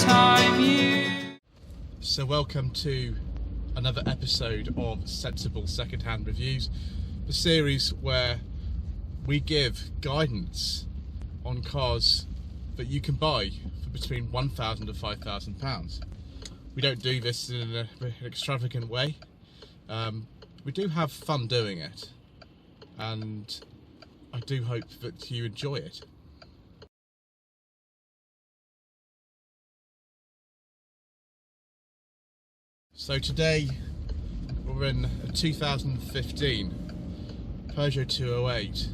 time you... So welcome to another episode of Sensible Secondhand Reviews, the series where we give guidance on cars that you can buy for between £1,000 and £5,000. We don't do this in an extravagant way. We do have fun doing it, and I do hope that you enjoy it. So today we're in a 2015 Peugeot 208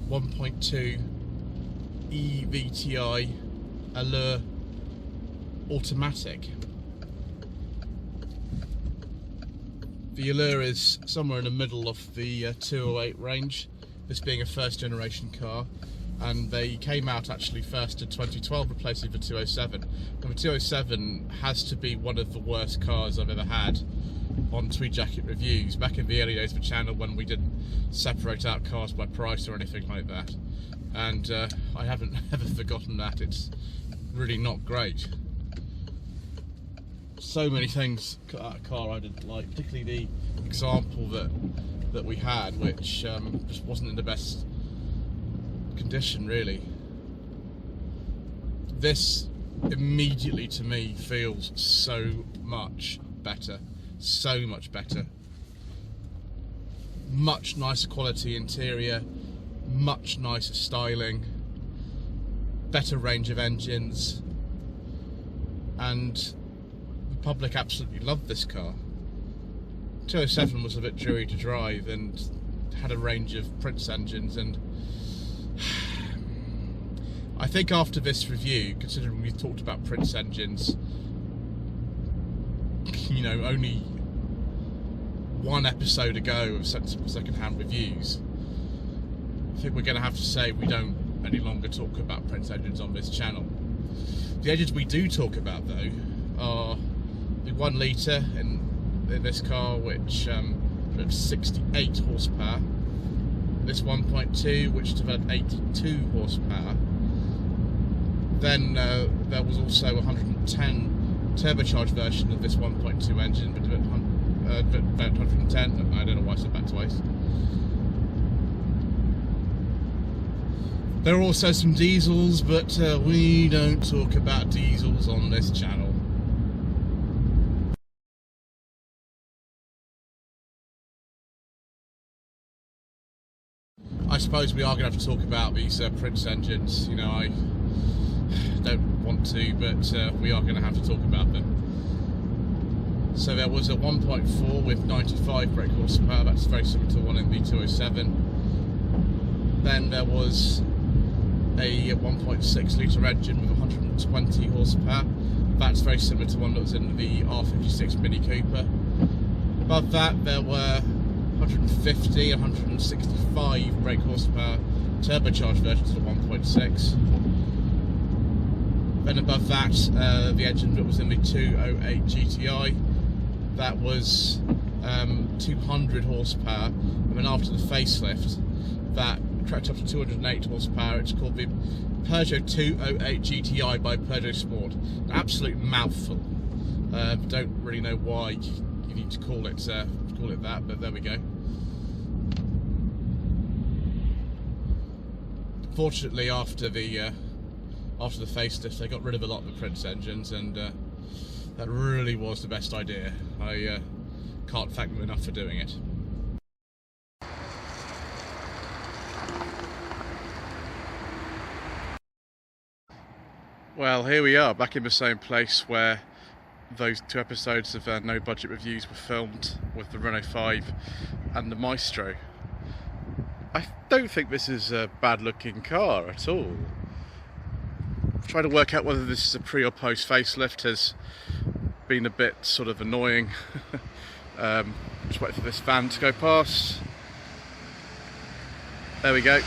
1.2 e-VTi Allure Automatic. The Allure is somewhere in the middle of the 208 range, this being a first generation car, and they came out actually first in 2012, replacing the 207. And the 207 has to be one of the worst cars I've ever had on Tweed Jacket Reviews, back in the early days of the channel when we didn't separate out cars by price or anything like that. And I haven't ever forgotten that. It's really not great. So many things that car I didn't like, particularly the example that we had, which just wasn't in the best condition really. This immediately to me feels so much better, so much better. Much nicer quality interior, much nicer styling, better range of engines, and the public absolutely loved this car. 207 was a bit dreary to drive and had a range of Prince engines, and I think after this review, considering we talked about Prince engines, you know, only one episode ago of Sensible Secondhand Reviews, I think we're going to have to say we don't any longer talk about Prince engines on this channel. The engines we do talk about though are the 1 litre in this car, which developed 68 horsepower, this 1.2 which developed 82 horsepower. Then there was also a 110 turbocharged version of this 1.2 engine, but about 110. I don't know why I said that twice. There are also some diesels, but we don't talk about diesels on this channel. I suppose we are going to have to talk about these Prince engines. You know, I don't want to, but we are going to have to talk about them. So there was a 1.4 with 95 brake horsepower, that's very similar to the one in the 207. Then there was a 1.6 litre engine with 120 horsepower, that's very similar to one that was in the R56 Mini Cooper. Above that there were 150, 165 brake horsepower turbocharged versions of the 1.6. Then above that, the engine that was in the 208 GTI, that was 200 horsepower, and then after the facelift, that cracked up to 208 horsepower. It's called the Peugeot 208 GTI by Peugeot Sport. An absolute mouthful. Don't really know why you need to call it that, but there we go. Fortunately, after the facelift, they got rid of a lot of the Prince engines, and that really was the best idea. I can't thank them enough for doing it. Well, here we are, back in the same place where those 2 episodes of No Budget Reviews were filmed, with the Renault 5 and the Maestro. I don't think this is a bad looking car at all. I'm trying to work out whether this is a pre or post facelift. Has been a bit sort of annoying. Just wait for this van to go past. There we go.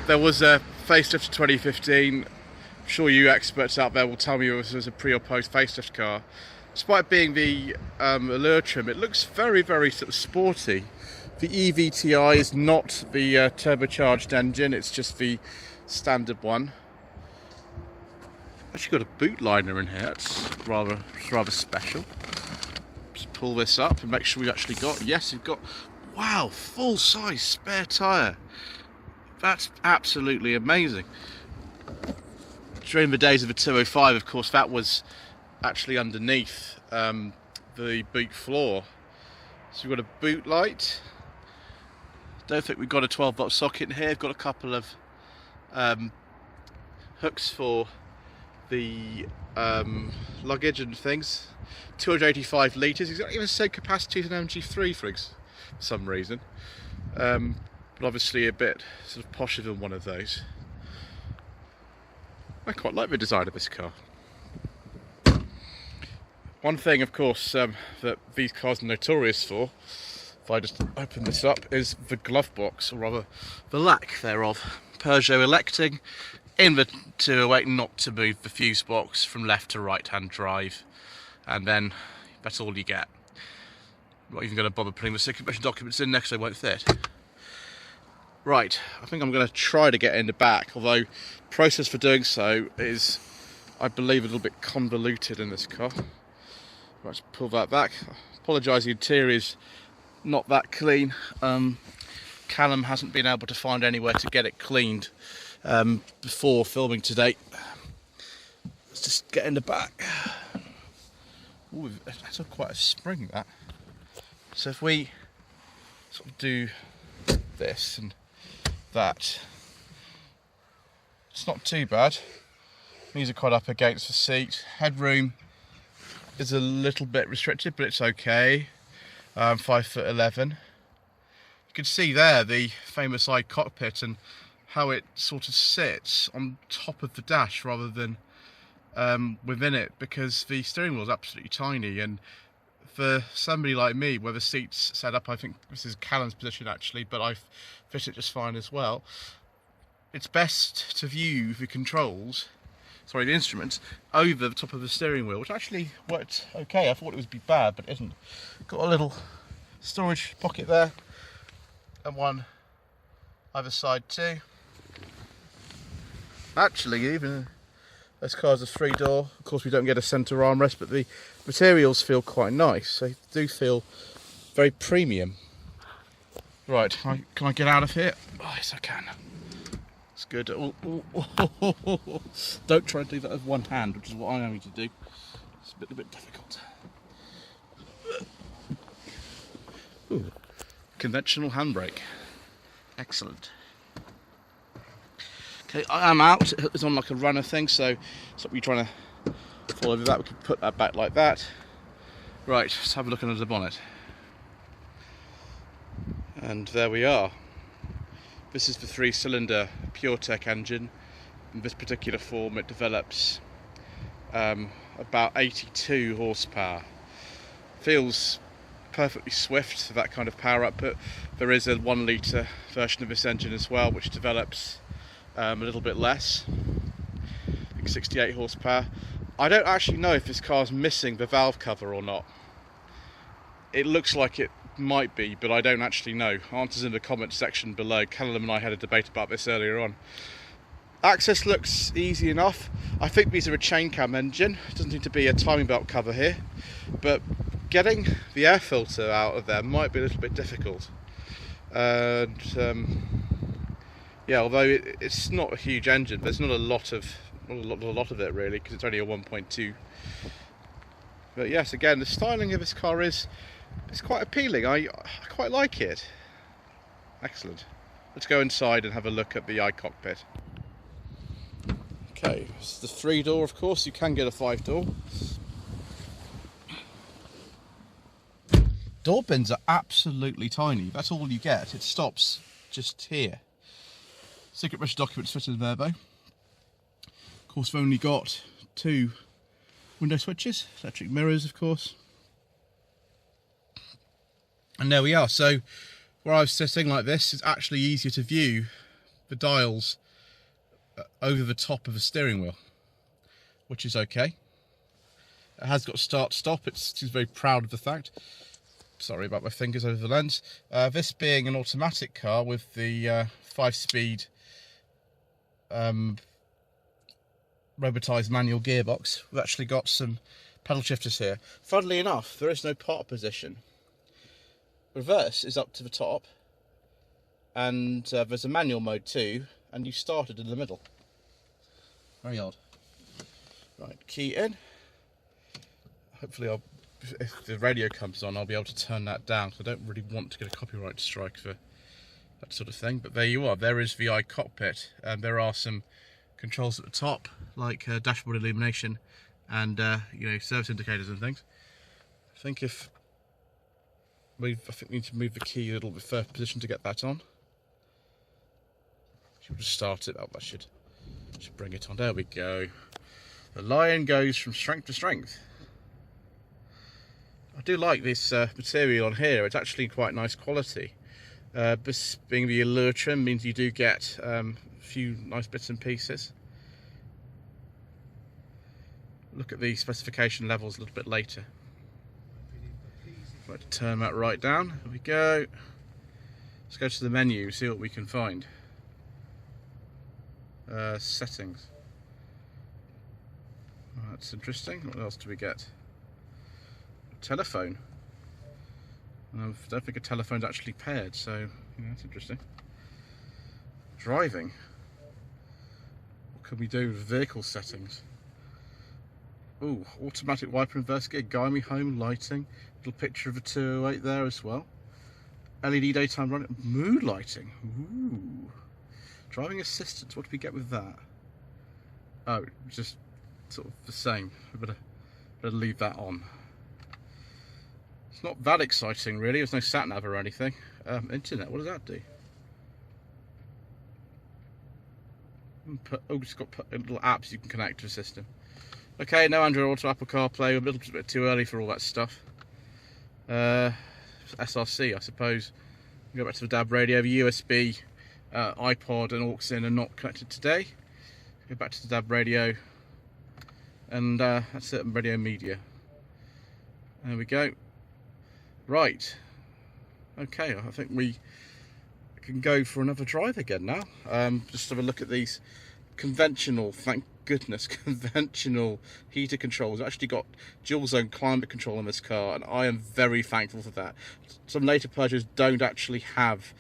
There was a facelift 2015. I'm sure you experts out there will tell me if this was a pre or post facelift car. Despite being the Allure trim, it looks very, very sort of sporty. The e-VTi is not the turbocharged engine, it's just the standard one. Actually got a boot liner in here. That's rather special. Just pull this up and make sure we've actually got, yes, we've got, wow, full size spare tyre. That's absolutely amazing. During the days of the 205, of course, that was actually underneath the boot floor. So we've got a boot light. Don't think we've got a 12-volt socket in here. We've got a couple of hooks for the luggage and things. 285 litres. It's got even the same capacity as an MG3 for some reason. But obviously a bit sort of posher than one of those. I quite like the design of this car. One thing, of course, that these cars are notorious for, if I just open this up, is the glove box, or rather the lack thereof. Peugeot electing in the 208 not to move the fuse box from left to right hand drive, and then that's all you get. I'm not even going to bother putting the circulation documents in next, so they won't fit. Right, I think I'm going to try to get in the back, although the process for doing so is, I believe, a little bit convoluted in this car. Let's pull that back. Apologise, the interior is not that clean. Callum hasn't been able to find anywhere to get it cleaned before filming today. Let's just get in the back. Ooh, that's quite a spring, that. So if we sort of do this and that, it's not too bad. These are quite up against the seat. Headroom is a little bit restricted, but it's okay. 5'11". You can see there the famous i-Cockpit and how it sort of sits on top of the dash rather than within it, because the steering wheel is absolutely tiny, and for somebody like me where the seat's set up, I think this is Callum's position actually, but I fit it just fine as well. It's best to view the controls, sorry, the instruments, over the top of the steering wheel, which actually worked okay. I thought it would be bad, but it isn't. Got a little storage pocket there, and one either side too. Actually, even this car's a 3-door. Of course, we don't get a centre armrest, but the materials feel quite nice. They do feel very premium. Right, can I get out of here? Oh, yes, I can. It's good. Ooh, ooh, ooh, ooh, ooh. Don't try to do that with one hand, which is what I'm having to do. It's a bit difficult. Ooh, conventional handbrake. Excellent. Okay, I am out. It's on like a runner thing, so stop you trying to fall over that. We can put that back like that. Right, let's have a look under the bonnet. And there we are. This is the 3-cylinder PureTech engine. In this particular form, it develops about 82 horsepower. Feels perfectly swift for that kind of power output. There is a 1 litre version of this engine as well, which develops a little bit less, I think 68 horsepower. I don't actually know if this car's missing the valve cover or not. It looks like it might be, but I don't actually know. Answers in the comments section below. Callaghan and I had a debate about this earlier on. Access looks easy enough. I think these are a chain cam engine. Doesn't need to be a timing belt cover here, but getting the air filter out of there might be a little bit difficult. And yeah, although it's not a huge engine, there's not a lot of it really, because it's only a 1.2. But yes, again, the styling of this car is quite appealing. I quite like it. Excellent. Let's go inside and have a look at the i-Cockpit. Okay, it's the 3-door, of course. You can get a 5-door. Door bins are absolutely tiny. That's all you get. It stops just here. Secret measure documents fitted in there though. Of course, we've only got 2 window switches, electric mirrors of course. And there we are. So where I was sitting like this, it's actually easier to view the dials over the top of the steering wheel, which is okay. It has got start stop. It's very proud of the fact. Sorry about my fingers over the lens. This being an automatic car with the 5-speed robotised manual gearbox. We've actually got some pedal shifters here. Funnily enough, there is no park position. Reverse is up to the top, and there's a manual mode too, and you started in the middle. Very odd. Right, key in. Hopefully if the radio comes on, I'll be able to turn that down, because I don't really want to get a copyright strike for that sort of thing. But there you are, there is the i-Cockpit. There are some controls at the top, like dashboard illumination and you know, service indicators and things. I think we need to move the key a little bit further position to get that on. Should just start it. Oh, that should bring it on. There we go. The Lion goes from strength to strength. I do like this material on here. It's actually quite nice quality. This being the Allure trim means you do get a few nice bits and pieces. Look at the specification levels a little bit later. Right, to turn that right down. There we go. Let's go to the menu, see what we can find. Settings. That's interesting. What else do we get? Telephone. I don't think a telephone's actually paired, so yeah, that's interesting. Driving. What can we do with vehicle settings? Ooh, automatic wiper reverse gear, guide me home, lighting. Little picture of a 208 there as well. LED daytime running, mood lighting. Ooh. Driving assistance, what do we get with that? Oh, just sort of the same. We better leave that on. It's not that exciting really, there's no sat nav or anything. Internet, what does that do? Oh, it's got little apps you can connect to the system. Okay, no Android Auto, Apple CarPlay, a little bit too early for all that stuff. SRC, I suppose. Go back to the DAB radio, the USB, iPod and aux in are not connected today. Go back to the DAB radio, and that's it, radio media. There we go. Right. Okay, I think we can go for another drive again now. Just have a look at these conventional, thank goodness, conventional heater controls. I've actually got dual zone climate control in this car, and I am very thankful for that. Some later Peugeots don't actually have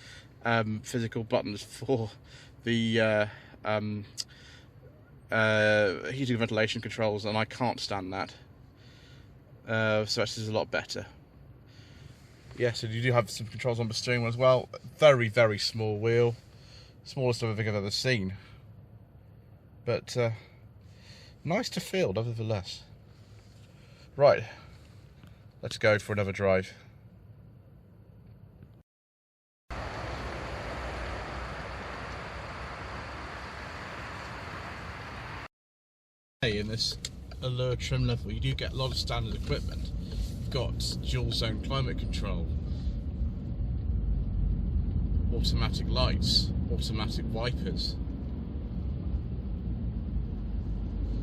physical buttons for the heating and ventilation controls, and I can't stand that. So this is a lot better. Yes, and you do have some controls on the steering wheel as well. Very, very small wheel. Smallest I think I've ever seen. But nice to feel, nevertheless. Right, let's go for another drive. In this Allure trim level, you do get a lot of standard equipment. You've got dual zone climate control, automatic lights, automatic wipers,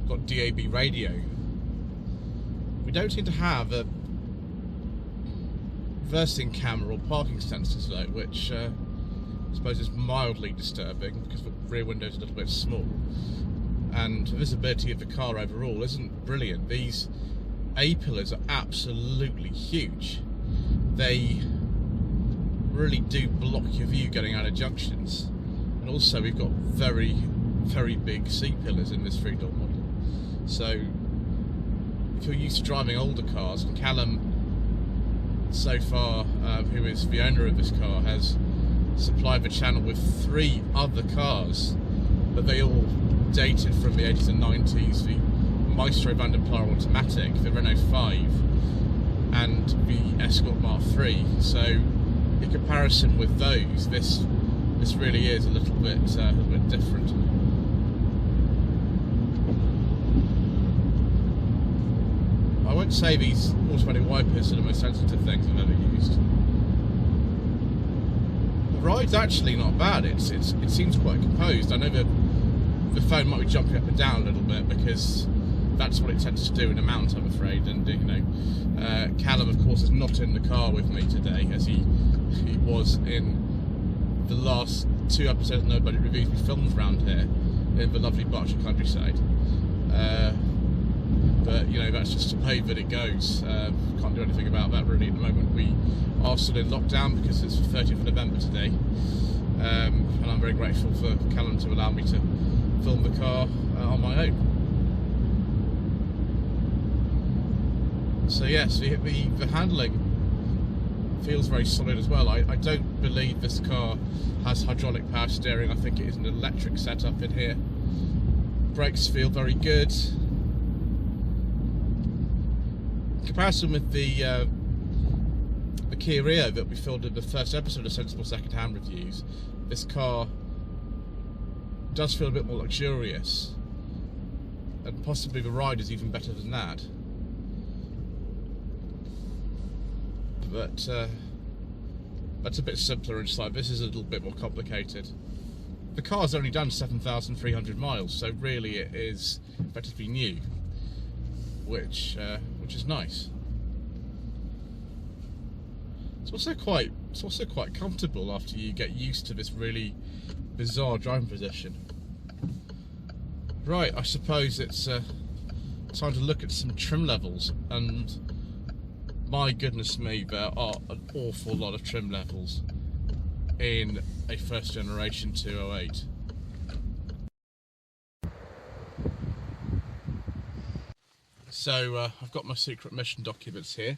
got DAB radio. We don't seem to have a reversing camera or parking sensors though, which I suppose is mildly disturbing because the rear window is a little bit small. And the visibility of the car overall isn't brilliant. These A-pillars are absolutely huge. They really do block your view getting out of junctions. And also we've got very, very big C-pillars in this three-door model. So if you're used to driving older cars, and Callaghan so far, who is the owner of this car, has supplied the channel with 3 other cars, but they all dated from the 80s and 90s, the Maestro Van der Pla Automatic, the Renault 5 and the Escort Mark III. So in comparison with those, this really is a little bit different. I won't say these automatic wipers are the most sensitive things I've ever used. The ride's actually not bad. It seems quite composed. I know that the phone might be jumping up and down a little bit because that's what it tends to do in a mount, I'm afraid. And you know, Callum, of course, is not in the car with me today, as he was in the last 2 episodes of No Budget Reviews we filmed around here in the lovely Berkshire countryside. But you know, that's just the way that it goes. Can't do anything about that really at the moment. We are still in lockdown because it's the 30th of November today, and I'm very grateful for Callaghan to allow me to film the car on my own. So yes, the handling feels very solid as well. I don't believe this car has hydraulic power steering. I think it is an electric setup in here. Brakes feel very good. In comparison with the Kia Rio that we filmed in the first episode of Sensible Secondhand Reviews, this car does feel a bit more luxurious, and possibly the ride is even better than that. But that's a bit simpler inside. This is a little bit more complicated. The car's only done 7,300 miles, so really it is effectively new, which is nice. It's also quite comfortable after you get used to this really bizarre driving position. Right, I suppose it's time to look at some trim levels, and my goodness me, there are an awful lot of trim levels in a first generation 208. So I've got my secret mission documents here,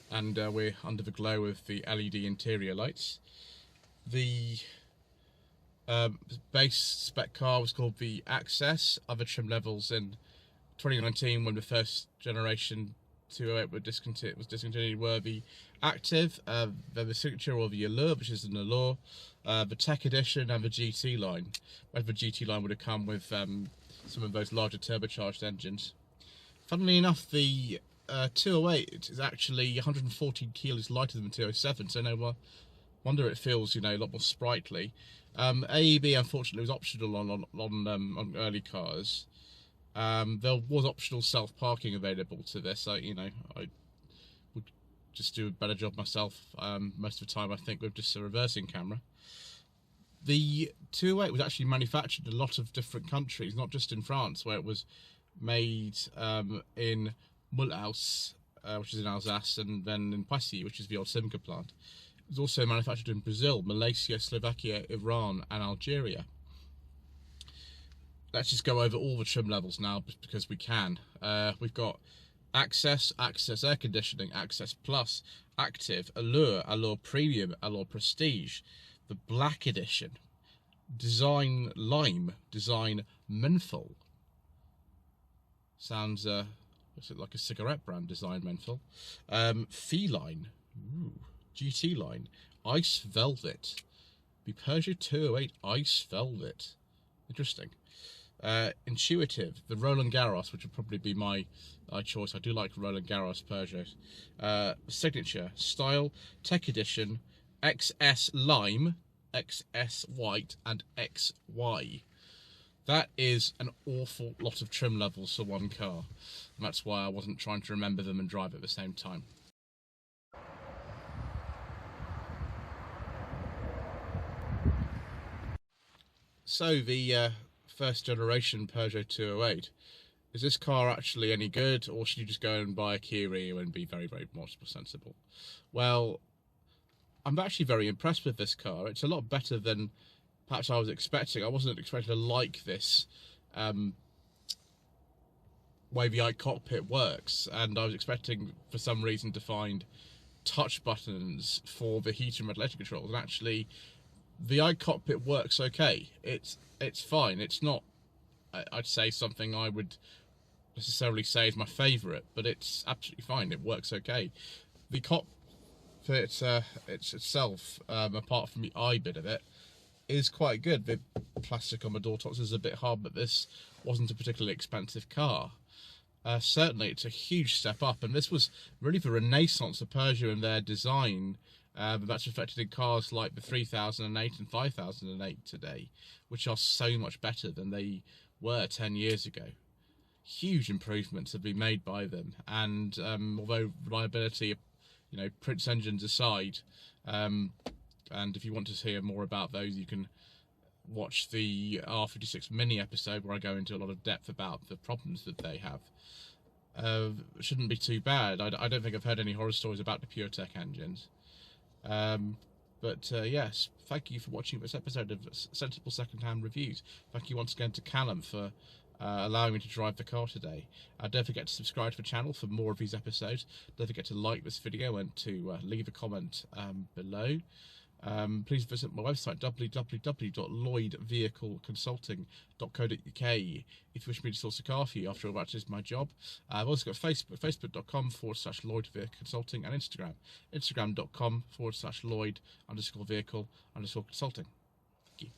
and we're under the glow of the LED interior lights. The base spec car was called the Access. Other trim levels in 2019, when the first generation 208 was discontinued, were the Active, then the Signature or the Allure, which is an Allure, the Tech Edition, and the GT line. Where the GT line would have come with some of those larger turbocharged engines. Funnily enough, the 208 is actually 114 kilos lighter than the 207, so no wonder it feels, you know, a lot more sprightly. AEB unfortunately was optional on early cars. There was optional self-parking available to this. I would just do a better job myself most of the time, I think, with just a reversing camera. The 208 was actually manufactured in a lot of different countries, not just in France, where it was made in Mulhouse, which is in Alsace, and then in Poissy, which is the old Simca plant. It was also manufactured in Brazil, Malaysia, Slovakia, Iran, and Algeria. Let's just go over all the trim levels now, because we can. We've got Access, Access Air Conditioning, Access Plus, Active, Allure, Allure Premium, Allure Prestige, the Black Edition, Design Lime, Design Menthol. Sounds, what's it, like a cigarette brand, Design Menthol. Feline, ooh, GT line, Ice Velvet, the Peugeot 208 Ice Velvet. Interesting. Intuitive, the Roland Garros, which would probably be my choice. I do like Roland Garros Peugeot. Signature, Style, Tech Edition, XS Lime, XS White, and XY. That is an awful lot of trim levels for one car, and that's why I wasn't trying to remember them and drive at the same time. So the first generation Peugeot 208, is this car actually any good, or should you just go and buy a Kia Rio and be very, very much more sensible? Well, I'm actually very impressed with this car. It's a lot better than perhaps I was expecting. I wasn't expecting to like this way the i-Cockpit works, and I was expecting for some reason to find touch buttons for the heater and ventilation controls, and actually the i-Cockpit works okay. It's fine. It's not, I'd say, something I would necessarily say is my favourite, but it's absolutely fine. It works okay. The cockpit itself, apart from the eye bit of it, is quite good. The plastic on the door tops is a bit hard, but this wasn't a particularly expensive car. Certainly it's a huge step up, and this was really the renaissance of Peugeot and their design. That's reflected in cars like the 3008 and 5008 today, which are so much better than they were 10 years ago. Huge improvements have been made by them, and although reliability, you know, Prince engines aside, and if you want to hear more about those, you can watch the R56 mini episode where I go into a lot of depth about the problems that they have. Shouldn't be too bad. I don't think I've heard any horror stories about the PureTech engines. But yes, thank you for watching this episode of Sensible Secondhand Reviews. Thank you once again to Callum for allowing me to drive the car today. Don't forget to subscribe to the channel for more of these episodes. Don't forget to like this video and to leave a comment below. Please visit my website www.lloydvehicleconsulting.co.uk if you wish me to source a car for you. After all, that is my job. I've also got Facebook, facebook.com/Lloyd Vehicle Consulting, and Instagram, instagram.com/Lloyd_vehicle_consulting. Thank you.